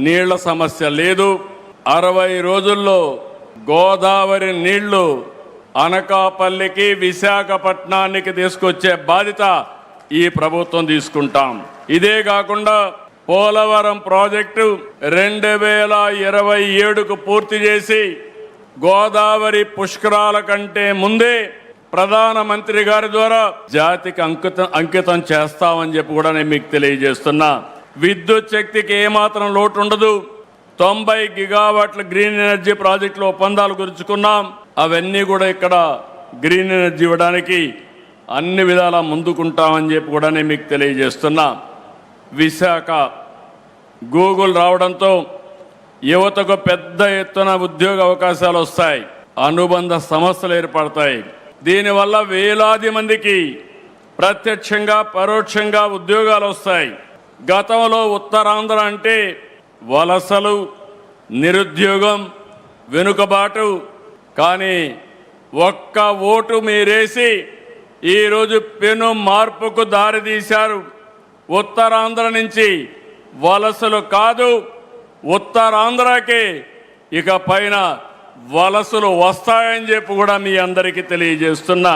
నీళ్ల సమస్య లేదు. 60 రోజుల్లో గోదావరి నీళ్లు అనకాపల్లికి విశాఖపట్నానికి తీసుకొచ్చే బాధ్యత ఈ ప్రభుత్వం తీసుకుంటాం. ఇదే కాకుండా పోలవరం ప్రాజెక్టు 2027కు పూర్తి చేసి గోదావరి పుష్కరాల కంటే ముందే ప్రధానమంత్రి గారి ద్వారా జాతికి అంకితం చేస్తామని చెప్పి కూడా నేను మీకు తెలియజేస్తున్నా. విద్యుత్ శక్తికి ఏమాత్రం లోటు ఉండదు. 90 గిగావాట్ల గ్రీన్ ఎనర్జీ ప్రాజెక్టుల ఒప్పందాలు గురించుకున్నాం. అవన్నీ కూడా ఇక్కడ గ్రీన్ ఎనర్జీ ఇవ్వడానికి అన్ని విధాలా ముందుకుంటామని చెప్పి కూడా నేను మీకు తెలియజేస్తున్నా. విశాఖ గూగుల్ రావడంతో యువతకు పెద్ద ఎత్తున ఉద్యోగ అవకాశాలు వస్తాయి, అనుబంధ సమస్యలు ఏర్పడతాయి. దీనివల్ల వేలాది మందికి ప్రత్యక్షంగా పరోక్షంగా ఉద్యోగాలు వస్తాయి. గతంలో ఉత్తరాంధ్ర అంటే వలసలు, నిరుద్యోగం, వెనుకబాటు. కానీ ఒక్క ఓటు మీరేసి ఈరోజు పెను మార్పుకు దారితీశారు. ఉత్తరాంధ్ర నుంచి వలసలు కాదు, ఉత్తరాంధ్రకి ఇక పైన వలసలు వస్తాయని చెప్పి కూడా మీ అందరికీ తెలియజేస్తున్నా.